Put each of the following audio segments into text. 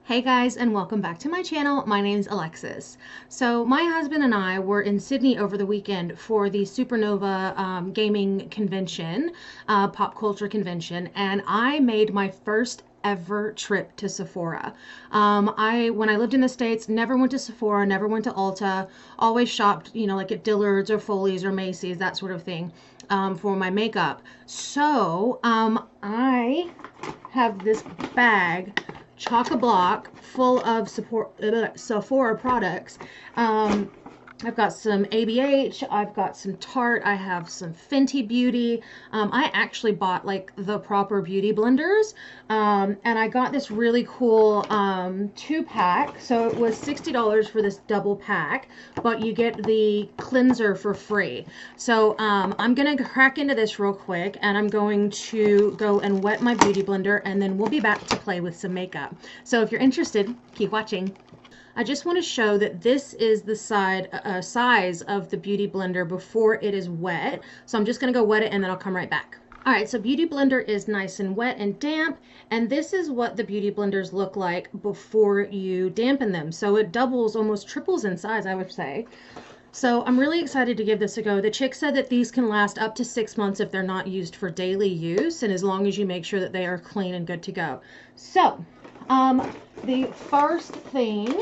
Hey guys, and welcome back to my channel. My name's Alexis. So my husband and I were in Sydney over the weekend for the Supernova gaming convention, pop culture convention, and I made my first ever trip to Sephora. When I lived in the States, never went to Sephora, never went to Ulta, always shopped, like at Dillard's or Foley's or Macy's, that sort of thing, for my makeup. So I have this bag chock-a-block full of Sephora products. I've got some ABH, I've got some Tarte, I have some Fenty Beauty. I actually bought like the proper beauty blenders, and I got this really cool 2-pack. So it was $60 for this double pack, but you get the cleanser for free. So I'm gonna crack into this real quick, and I'm going to go and wet my beauty blender, and then we'll be back to play with some makeup. So if you're interested, keep watching. I just want to show that this is the size of the Beauty Blender before it is wet. So I'm just going to go wet it and then I'll come right back. All right, so Beauty Blender is nice and wet and damp, and this is what the Beauty Blenders look like before you dampen them. So it doubles, almost triples in size, I would say. So I'm really excited to give this a go. The chick said that these can last up to 6 months if they're not used for daily use, and as long as you make sure that they are clean and good to go. So the first thing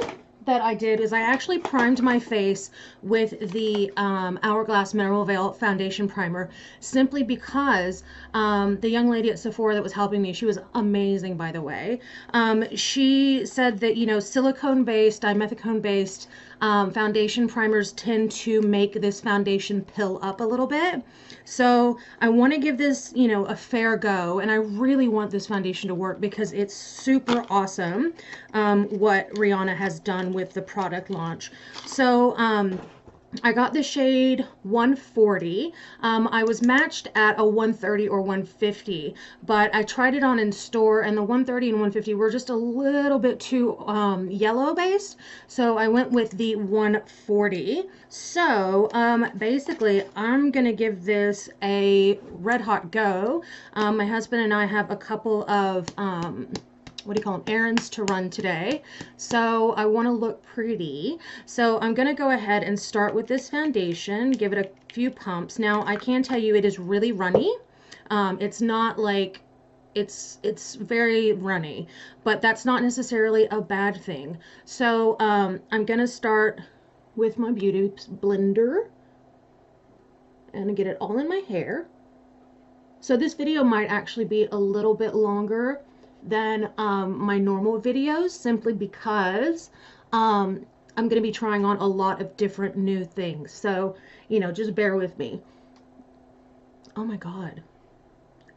that I did is I actually primed my face with the Hourglass Mineral Veil Foundation Primer, simply because the young lady at Sephora that was helping me, she was amazing, by the way. She said that, silicone-based, dimethicone-based foundation primers tend to make this foundation pill up a little bit. So I want to give this, a fair go, and I really want this foundation to work because it's super awesome what Rihanna has done with the product launch. So I got the shade 140. I was matched at a 130 or 150, but I tried it on in store, and the 130 and 150 were just a little bit too yellow based, so I went with the 140. So basically I'm gonna give this a red hot go. My husband and I have a couple of errands to run today, so I want to look pretty. So I'm going to go ahead and start with this foundation, give it a few pumps. Now I can tell you it is really runny. It's not like it's very runny, but that's not necessarily a bad thing. So I'm going to start with my beauty blender and get it all in my hair. So this video might actually be a little bit longer than my normal videos, simply because I'm going to be trying on a lot of different new things. So, just bear with me. Oh my God.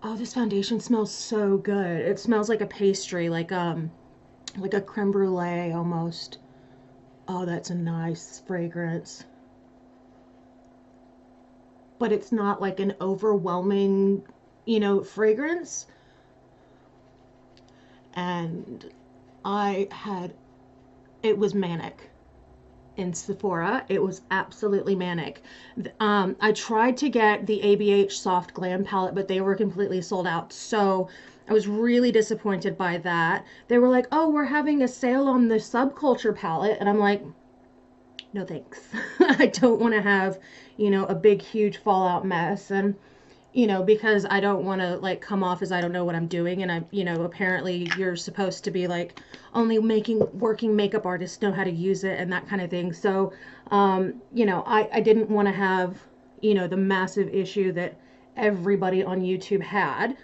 Oh, this foundation smells so good. It smells like a pastry, like a creme brulee almost. Oh, that's a nice fragrance. But it's not like an overwhelming, fragrance. And it was manic in Sephora. It was absolutely manic. I tried to get the ABH Soft Glam palette, but they were completely sold out. So I was really disappointed by that. They were like, oh, we're having a sale on the Subculture palette. And I'm like, no thanks. I don't want to have, a big, huge fallout mess. And because I don't want to like come off as I don't know what I'm doing, and apparently you're supposed to be like only working makeup artists know how to use it and that kind of thing. So, I didn't want to have, the massive issue that everybody on YouTube had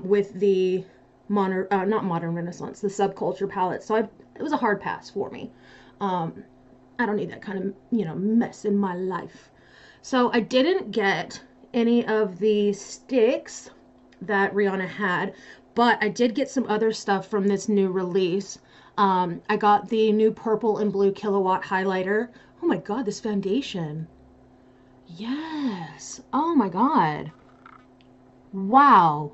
with the not Modern Renaissance, the Subculture palette. So it was a hard pass for me. I don't need that kind of, mess in my life. So I didn't get any of the sticks that Rihanna had, but I did get some other stuff from this new release. I got the new purple and blue kilowatt highlighter. Oh my God, this foundation. Yes. Oh my God. Wow.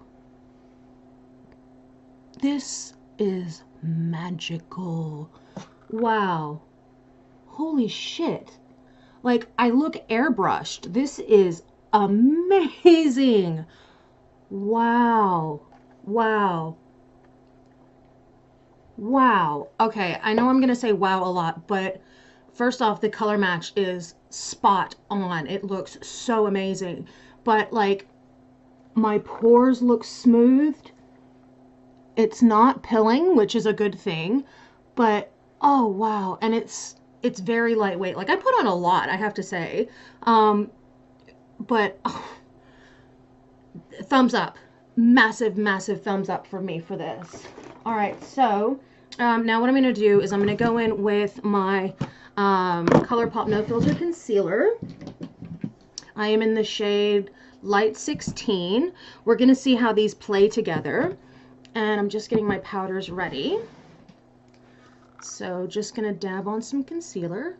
This is magical. Wow. Holy shit. Like, I look airbrushed. This is amazing. Wow. Wow. Wow. Okay, I know I'm gonna say wow a lot, but first off, the color match is spot on. It looks so amazing. But like my pores look smoothed. It's not pilling, which is a good thing, but oh wow, and it's very lightweight. Like I put on a lot, I have to say. Um, but oh, thumbs up. Massive, massive thumbs up for me for this. All right, so now what I'm going to do is I'm going to go in with my ColourPop No Filter Concealer. I am in the shade Light 16. We're going to see how these play together. And I'm just getting my powders ready. So just going to dab on some concealer.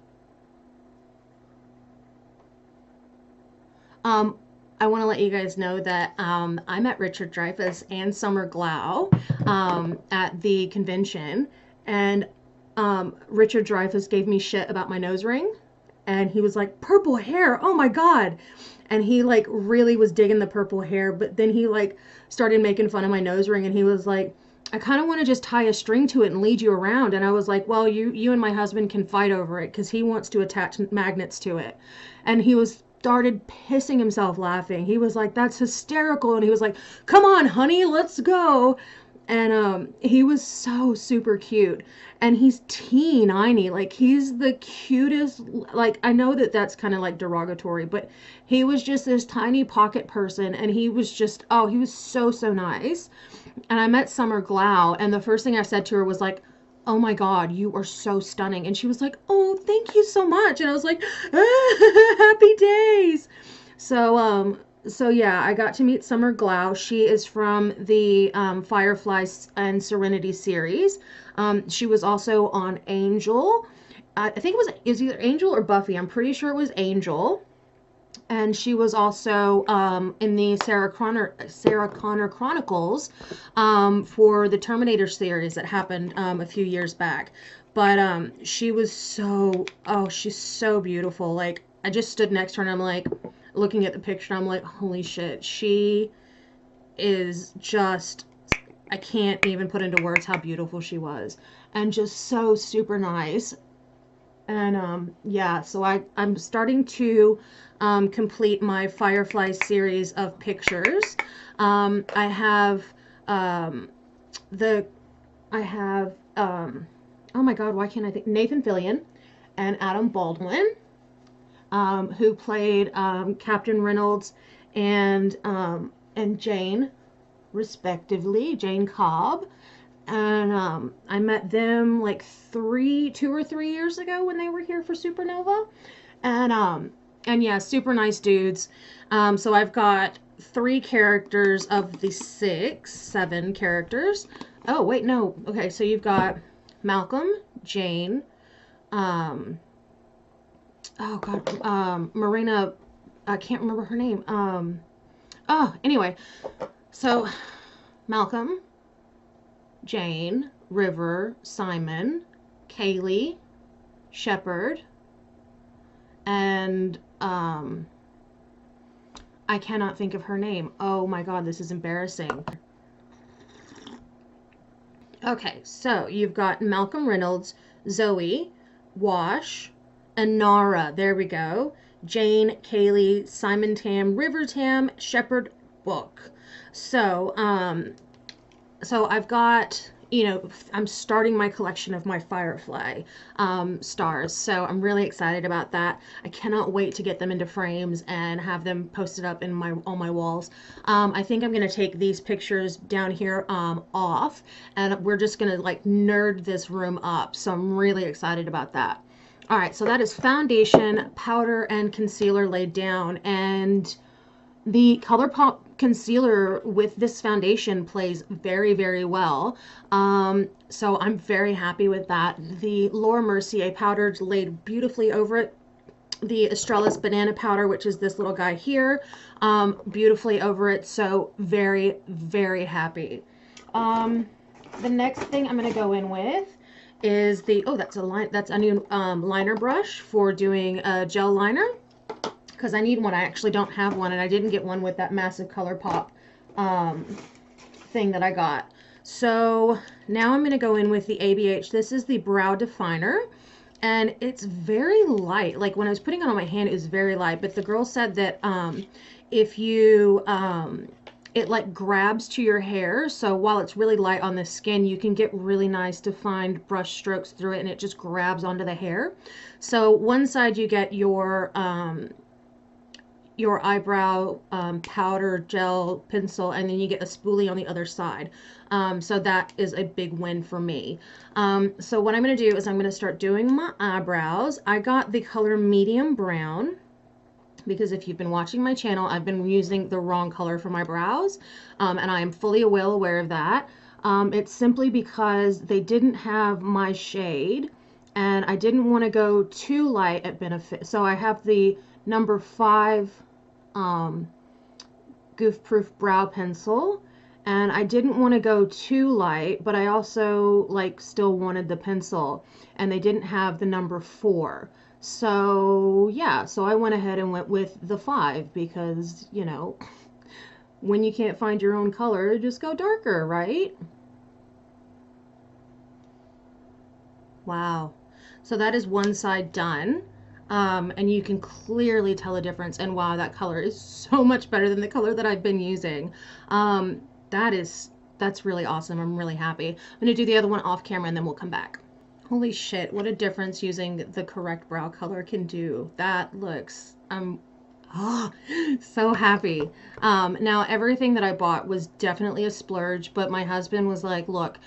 I want to let you guys know that I met Richard Dreyfuss and Summer Glau at the convention, and Richard Dreyfuss gave me shit about my nose ring, and he was like, purple hair, oh my god, and he like really was digging the purple hair, but then he like started making fun of my nose ring, and he was like, I kind of want to just tie a string to it and lead you around. And I was like, well, you and my husband can fight over it because he wants to attach magnets to it. And he was started pissing himself laughing. He was like, that's hysterical. And he was like, come on, honey, let's go. And he was so super cute. And he's teeny, like he's the cutest. Like I know that that's kind of like derogatory, but he was just this tiny pocket person, and he was just, oh, he was so, so nice. And I met Summer Glau, and the first thing I said to her was like, oh my god, you are so stunning. And she was like, oh, thank you so much. And I was like, ah, happy days. So yeah, I got to meet Summer Glau. She is from the Firefly and Serenity series. She was also on Angel. I think it was either Angel or Buffy. I'm pretty sure it was Angel. And she was also in the Sarah Connor Chronicles for the Terminator series that happened a few years back. But she was so, oh, she's so beautiful. Like, I just stood next to her and I'm like, looking at the picture, I'm like, holy shit, she is just, I can't even put into words how beautiful she was. And just so super nice. And yeah, so I'm starting to complete my Firefly series of pictures. I have oh my god, why can't I think? Nathan Fillion and Adam Baldwin, who played Captain Reynolds and Jane, respectively, Jane Cobb. And I met them like 2 or 3 years ago when they were here for Supernova. And yeah, super nice dudes. So I've got 3 characters of the 7 characters. Oh, wait, no. Okay, so you've got Malcolm, Jane, oh god, Marina, I can't remember her name. Oh, anyway. So Malcolm, Jane, River, Simon, Kaylee, Shepard, and I cannot think of her name. Oh my god, this is embarrassing. Okay, so you've got Malcolm Reynolds, Zoe, Wash, and Nara. There we go. Jane, Kaylee, Simon Tam, River Tam, Shepard, Book. So I've got, you know, I'm starting my collection of my Firefly stars, so I'm really excited about that. I cannot wait to get them into frames and have them posted up in on my walls. I think I'm going to take these pictures down here off, and we're just going to like nerd this room up, so I'm really excited about that. All right, so that is foundation, powder, and concealer laid down, and the ColourPop concealer with this foundation plays very, very well. So I'm very happy with that. The Laura Mercier powder laid beautifully over it. The Australis Banana powder, which is this little guy here, beautifully over it. So very, very happy. The next thing I'm going to go in with is the, oh, that's a new liner brush for doing a gel liner, because I need one. I actually don't have one, and I didn't get one with that massive ColourPop thing that I got. So now I'm going to go in with the ABH. This is the brow definer, and it's very light. Like when I was putting it on my hand, it was very light, but the girl said that if you it like grabs to your hair, so while it's really light on the skin, you can get really nice defined brush strokes through it, and it just grabs onto the hair. So one side you get your eyebrow powder gel pencil, and then you get a spoolie on the other side. So that is a big win for me. So what I'm going to do is I'm going to start doing my eyebrows. I got the color medium brown because if you've been watching my channel, I've been using the wrong color for my brows, and I am fully well aware of that. It's simply because they didn't have my shade, and I didn't want to go too light at Benefit. So I have the number 5 Goof Proof brow pencil, and I didn't want to go too light, but I also like still wanted the pencil, and they didn't have the number 4. So yeah, so I went ahead and went with the 5 because, you know, when you can't find your own color, just go darker, right? Wow. So that is one side done. And you can clearly tell a difference, and wow, that color is so much better than the color that I've been using. That's really awesome. I'm really happy. I'm gonna do the other one off camera and then we'll come back. Holy shit, what a difference using the correct brow color can do. That looks, I'm so happy. Now everything that I bought was definitely a splurge, but my husband was like, look,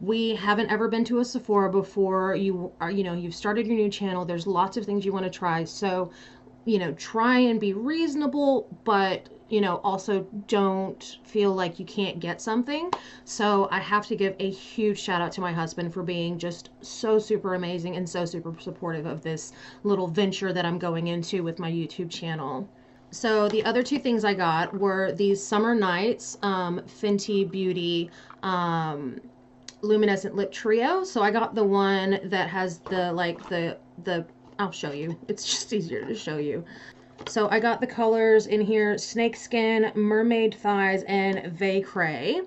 we haven't ever been to a Sephora before. You are, you know, you've started your new channel. There's lots of things you want to try. So, you know, try and be reasonable, but, you know, also don't feel like you can't get something. So I have to give a huge shout out to my husband for being just so super amazing and so super supportive of this little venture that I'm going into with my YouTube channel. So the other two things I got were these Summer Nights Fenty Beauty luminescent lip trio. So I got the one that has the like the I'll show you, it's just easier to show you. So I got the colors in here: Snakeskin, Mermaid Thighs, and Vey Cray.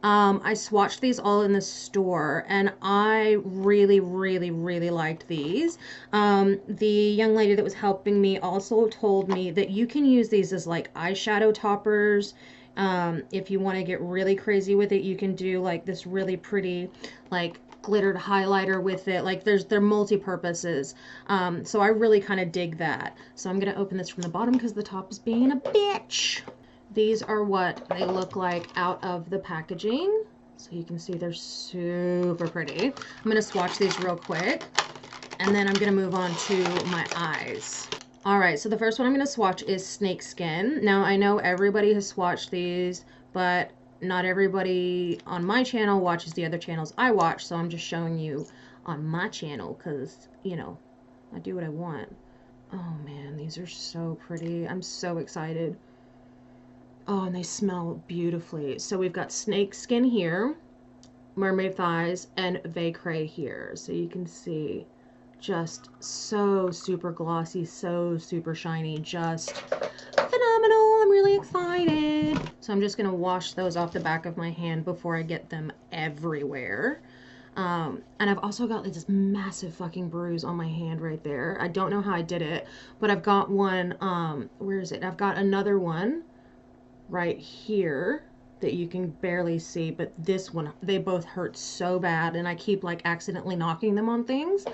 I swatched these all in the store, and I really liked these. The young lady that was helping me also told me that you can use these as like eyeshadow toppers. If you want to get really crazy with it, you can do like this really pretty like glittered highlighter with it. Like they're multi-purposes. So I really kind of dig that. So I'm going to open this from the bottom because the top is being a bitch. These are what they look like out of the packaging. So you can see they're super pretty. I'm going to swatch these real quick, and then I'm going to move on to my eyes. All right, so the first one I'm going to swatch is Snakeskin. Now, I know everybody has swatched these, but not everybody on my channel watches the other channels I watch, so I'm just showing you on my channel because, you know, I do what I want. Oh, man, these are so pretty. I'm so excited. Oh, and they smell beautifully. So we've got Snakeskin here, Mermaid Thighs, and Vey Cray here. So you can see just so super glossy, so super shiny, just phenomenal. I'm really excited. So I'm just going to wash those off the back of my hand before I get them everywhere. And I've also got like this massive fucking bruise on my hand right there. I don't know how I did it, but I've got one, where is it? I've got another one right here that you can barely see, but this one, they both hurt so bad, and I keep like accidentally knocking them on things.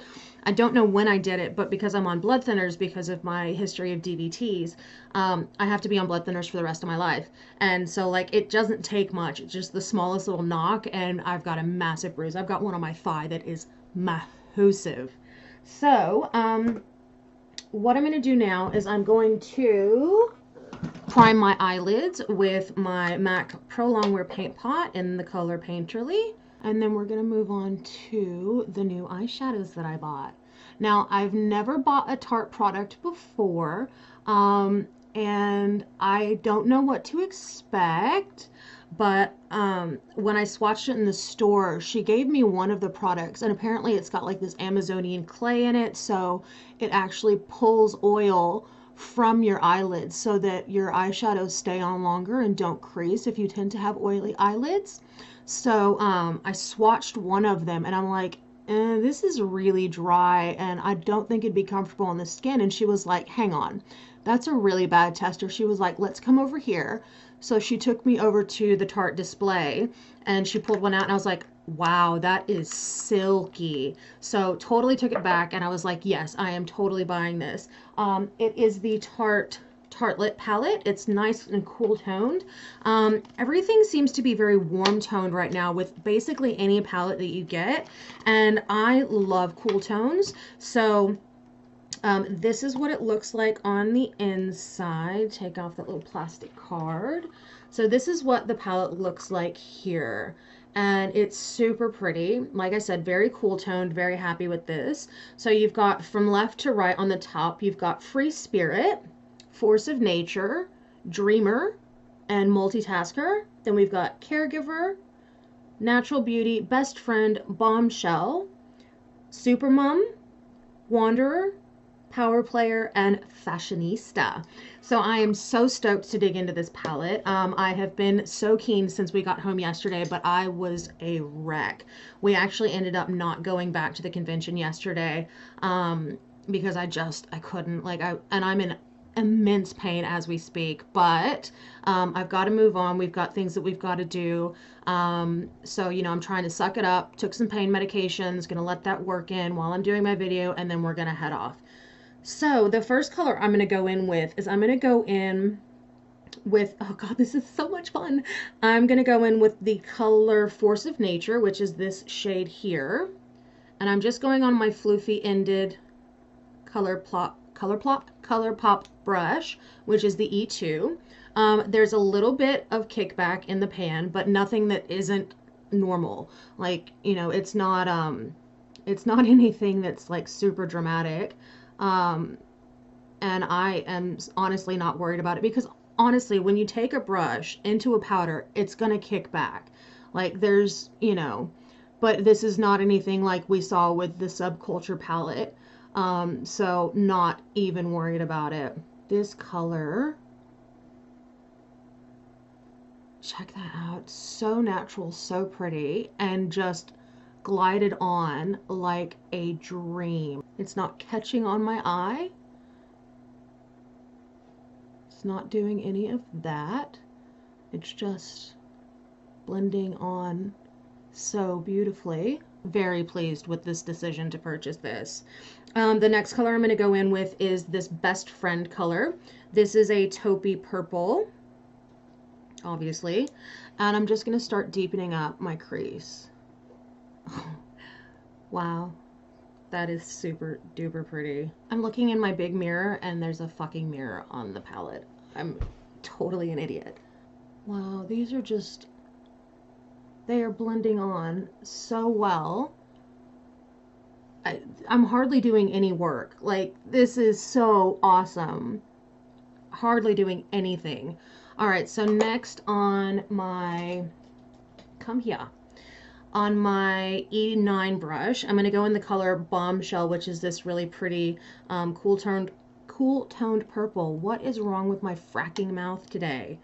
I don't know when I did it, but because I'm on blood thinners because of my history of DVTs, I have to be on blood thinners for the rest of my life. And so like it doesn't take much. It's just the smallest little knock and I've got a massive bruise. I've got one on my thigh that is massive. So what I'm going to do now is I'm going to prime my eyelids with my MAC Pro Longwear Paint Pot in the color Painterly. And then we're going to move on to the new eyeshadows that I bought. Now, I've never bought a Tarte product before, and I don't know what to expect, but when I swatched it in the store, she gave me one of the products, and apparently it's got like this Amazonian clay in it, so it actually pulls oil from your eyelids so that your eyeshadows stay on longer and don't crease if you tend to have oily eyelids. So I swatched one of them and I'm like, this is really dry and I don't think it'd be comfortable on the skin. And she was like, hang on, that's a really bad tester. She was like, let's come over here. So she took me over to the Tarte display and she pulled one out and I was like, wow, that is silky. So totally took it back and I was like, yes, I am totally buying this. It is the Tartelette palette. It's nice and cool toned. Everything seems to be very warm toned right now with basically any palette that you get. And I love cool tones. So this is what it looks like on the inside. Take off that little plastic card. So this is what the palette looks like here. And it's super pretty. Like I said, very cool toned, very happy with this. So you've got from left to right on the top, you've got Free Spirit, Force of Nature, Dreamer, and Multitasker. Then we've got Caregiver, Natural Beauty, Best Friend, Bombshell, Supermom, Wanderer, Power Player, and Fashionista. So I am so stoked to dig into this palette. I have been so keen since we got home yesterday, but I was a wreck. We actually ended up not going back to the convention yesterday because I couldn't, and I'm in immense pain as we speak, but I've got to move on. We've got things that we've got to do. So, you know, I'm trying to suck it up, took some pain medications, gonna let that work in while I'm doing my video, and then we're gonna head off. So the first color I'm going to go in with is oh God, this is so much fun. I'm going to go in with the color Force of Nature, which is this shade here. And I'm just going on my floofy ended color pop brush, which is the E2. There's a little bit of kickback in the pan, but nothing that isn't normal. Like, you know, it's not anything that's like super dramatic. And I am honestly not worried about it because honestly, when you take a brush into a powder, it's going to kick back. Like there's, you know, but this is not anything like we saw with the Subculture palette. So not even worried about it. This color, check that out. So natural, so pretty, and just glided on like a dream. It's not catching on my eye. It's not doing any of that. It's just blending on so beautifully. Very pleased with this decision to purchase this. The next color I'm going to go in with is this Best Friend color. This is a taupey purple, obviously, and I'm just going to start deepening up my crease. Wow, that is super duper pretty. I'm looking in my big mirror and there's a fucking mirror on the palette. I'm totally an idiot. Wow, these are just, they are blending on so well. I'm hardly doing any work. Like, this is so awesome. Hardly doing anything. All right, so next on my, come here. On my E9 brush, I'm going to go in the color Bombshell, which is this really pretty cool toned purple. What is wrong with my fracking mouth today?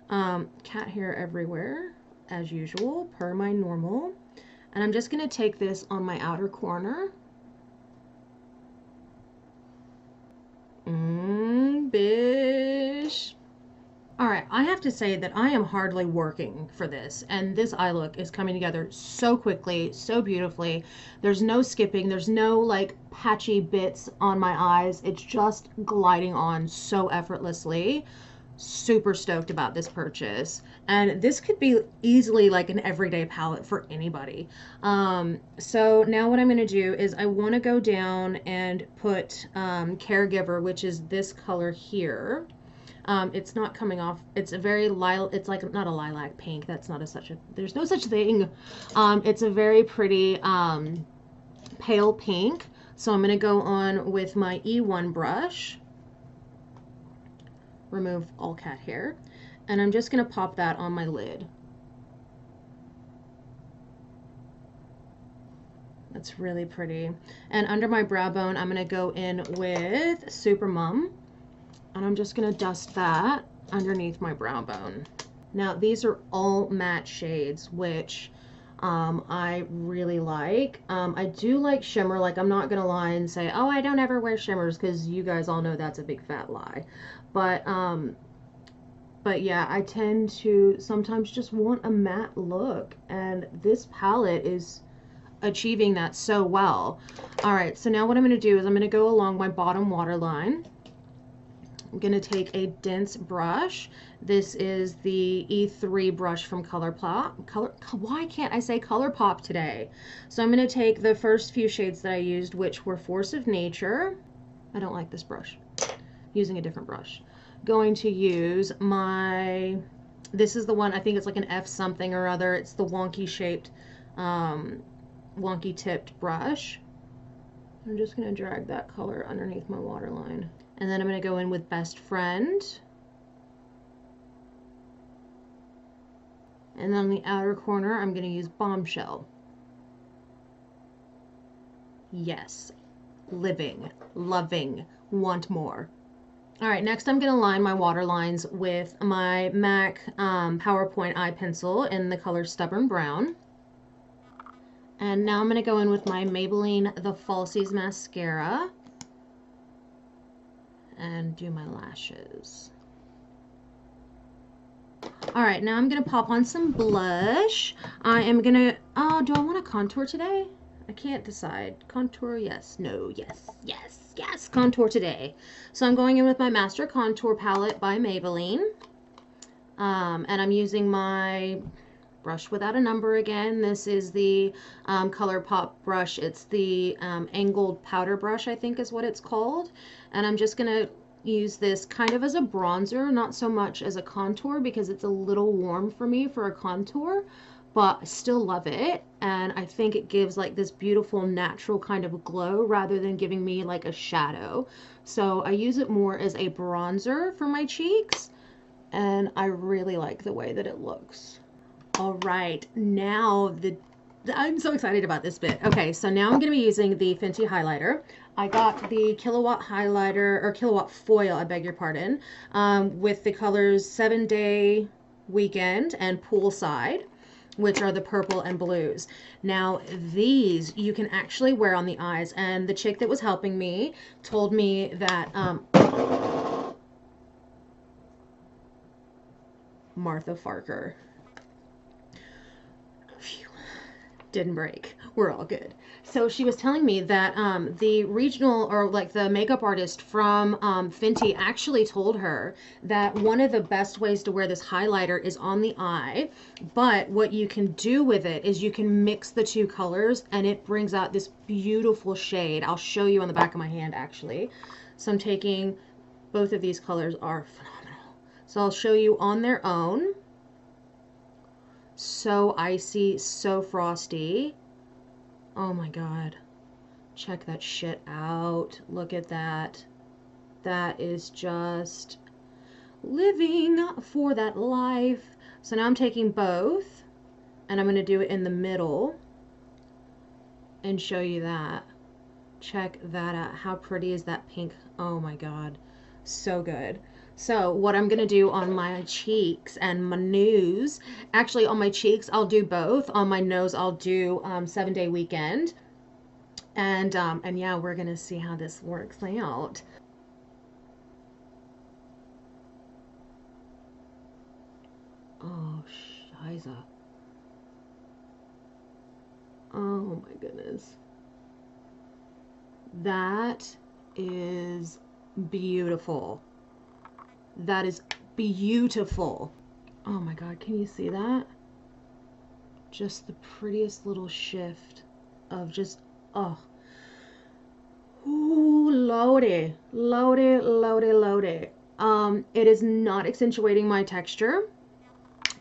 Cat hair everywhere, as usual, per my normal. And I'm just going to take this on my outer corner. Bish. Alright, I have to say that I am hardly working for this, and this eye look is coming together so quickly, so beautifully. There's no skipping, there's no like patchy bits on my eyes. It's just gliding on so effortlessly. Super stoked about this purchase, and this could be easily like an everyday palette for anybody. So now what I'm going to do is I want to go down and put Caregiver, which is this color here. It's not coming off. It's a very it's like not a lilac pink. That's not there's no such thing. It's a very pretty pale pink. So I'm going to go on with my E1 brush, remove all cat hair, and I'm just going to pop that on my lid. That's really pretty. And under my brow bone, I'm going to go in with Supermom. And I'm just gonna dust that underneath my brow bone. Now these are all matte shades, which I really like. I do like shimmer. Like, I'm not gonna lie and say, oh, I don't ever wear shimmers, because you guys all know that's a big fat lie. But yeah, I tend to sometimes just want a matte look, and this palette is achieving that so well. All right, so now what I'm going to do is I'm going to go along my bottom waterline. I'm going to take a dense brush. This is the E3 brush from why can't I say ColourPop today? So I'm going to take the first few shades that I used, which were Force of Nature. I don't like this brush. Using a different brush. Going to use this is the one, I think it's like an F something or other. It's the wonky shaped, wonky tipped brush. I'm just going to drag that color underneath my waterline. And then I'm going to go in with Best Friend. And then on the outer corner, I'm going to use Bombshell. Yes. Living. Loving. Want more. Alright, next I'm going to line my waterlines with my MAC PowerPoint eye pencil in the color Stubborn Brown. And now I'm going to go in with my Maybelline The Falsies mascara and do my lashes. Alright, now I'm going to pop on some blush. I am going to, oh, do I want to contour today? I can't decide. Contour, yes, no, yes, yes, yes, contour today. So I'm going in with my Master Contour Palette by Maybelline. And I'm using my brush without a number again. This is the ColourPop brush. It's the angled powder brush, I think is what it's called. And I'm just going to use this kind of as a bronzer, not so much as a contour, because it's a little warm for me for a contour. But I still love it, and I think it gives like this beautiful natural kind of glow rather than giving me like a shadow. So I use it more as a bronzer for my cheeks, and I really like the way that it looks. All right, now I'm so excited about this bit. Okay, so now I'm going to be using the Fenty highlighter. I got the Kilowatt highlighter, or Kilowatt foil, I beg your pardon, with the colors 7-Day Weekend and Poolside, which are the purple and blues. Now these you can actually wear on the eyes, and the chick that was helping me told me that Martha Farker. Phew. Didn't break. We're all good. So she was telling me that the regional, or like the makeup artist from Fenty, actually told her that one of the best ways to wear this highlighter is on the eye, but what you can do with it is you can mix the two colors and it brings out this beautiful shade. I'll show you on the back of my hand actually. So I'm taking, both of these colors are phenomenal. So I'll show you on their own. So icy, so frosty. Oh my god. Check that shit out. Look at that. That is just living for that life. So now I'm taking both, and I'm going to do it in the middle and show you that. Check that out. How pretty is that pink? Oh my god. So good. So what I'm going to do on my cheeks and my nose, actually on my cheeks I'll do both. On my nose I'll do 7-Day Weekend. And yeah, we're going to see how this works out. Oh, shiza. Oh my goodness. That is beautiful. That is beautiful. Oh my god, can you see that? Just the prettiest little shift of just, oh. Ooh, loaded. Loaded, loaded, loaded. It is not accentuating my texture.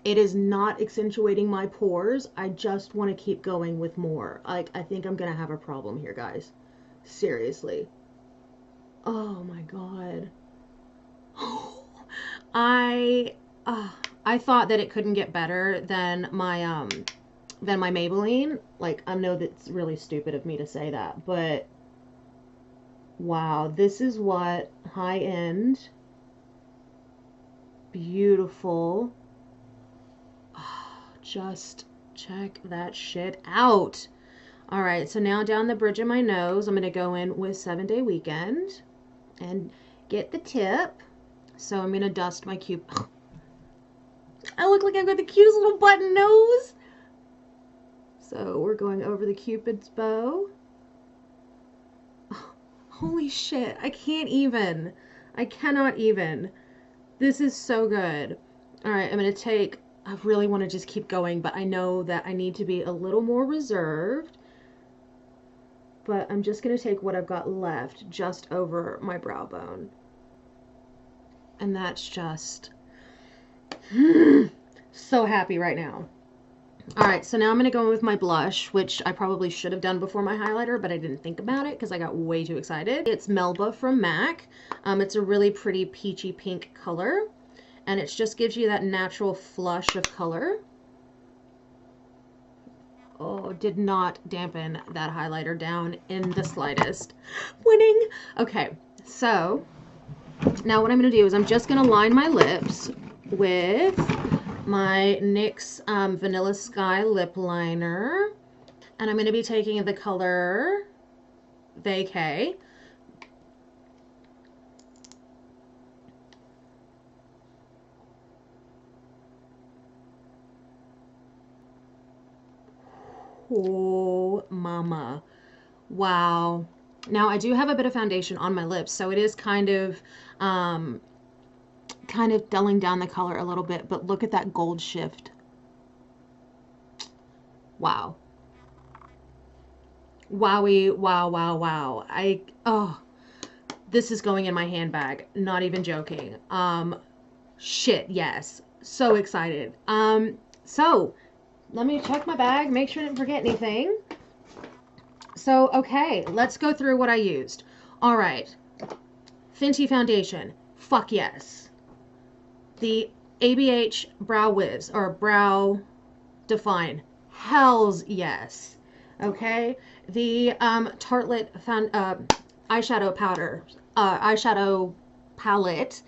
It is not accentuating my pores. I just want to keep going with more. Like, I think I'm gonna have a problem here, guys. Seriously. Oh my god. I thought that it couldn't get better than my Maybelline. Like, I know that's really stupid of me to say that, but wow, this is what high-end beautiful. Oh, just check that shit out. All right, so now down the bridge of my nose, I'm going to go in with 7-Day Weekend and get the tip. So I'm going to dust my cute. I look like I've got the cutest little button nose. So we're going over the Cupid's bow. Oh, holy shit, I can't even. I cannot even. This is so good. All right, I'm going to take, I really want to just keep going, but I know that I need to be a little more reserved. But I'm just going to take what I've got left just over my brow bone. And that's just so happy right now. All right, so now I'm going to go in with my blush, which I probably should have done before my highlighter, but I didn't think about it because I got way too excited. It's Melba from MAC. It's a really pretty peachy pink color, and it just gives you that natural flush of color. Oh, did not dampen that highlighter down in the slightest. Winning! Okay, so now what I'm going to do is I'm just going to line my lips with my NYX Vanilla Sky lip liner, and I'm going to be taking the color Vacay. Oh, mama. Wow. Now I do have a bit of foundation on my lips, so it is kind of dulling down the color a little bit, but look at that gold shift. Wow. Wowie, wow, wow, wow. Oh, this is going in my handbag. Not even joking. Shit, yes. So excited. So let me check my bag, make sure I didn't forget anything. So, okay, let's go through what I used. All right. Fenty foundation. Fuck yes. The ABH Brow Wiz, or Brow Define. Hells yes. Okay. The Tartelette eyeshadow powder, eyeshadow palette.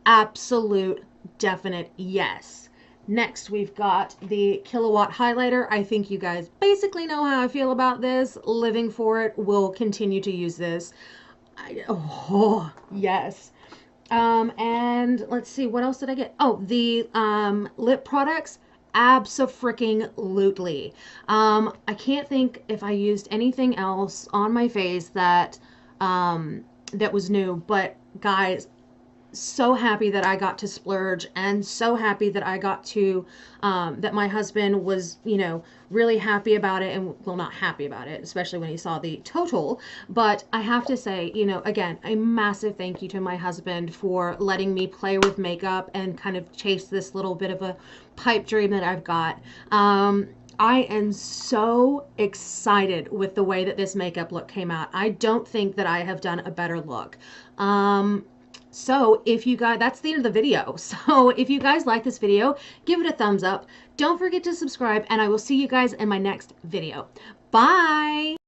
Absolute definite yes. Next, we've got the Killawatt highlighter. I think you guys basically know how I feel about this. Living for it. Will continue to use this. Oh, yes. And let's see, what else did I get? Oh, the lip products. Abso-freaking-lutely. I can't think if I used anything else on my face that that was new, but guys, so happy that I got to splurge, and so happy that I got to that my husband was, you know, really happy about it, and well, not happy about it, especially when he saw the total. But I have to say, you know, again, a massive thank you to my husband for letting me play with makeup and kind of chase this little bit of a pipe dream that I've got. I am so excited with the way that this makeup look came out. I don't think that I have done a better look. So if you guys, that's the end of the video. So if you guys like this video, give it a thumbs up. Don't forget to subscribe, and I will see you guys in my next video. Bye.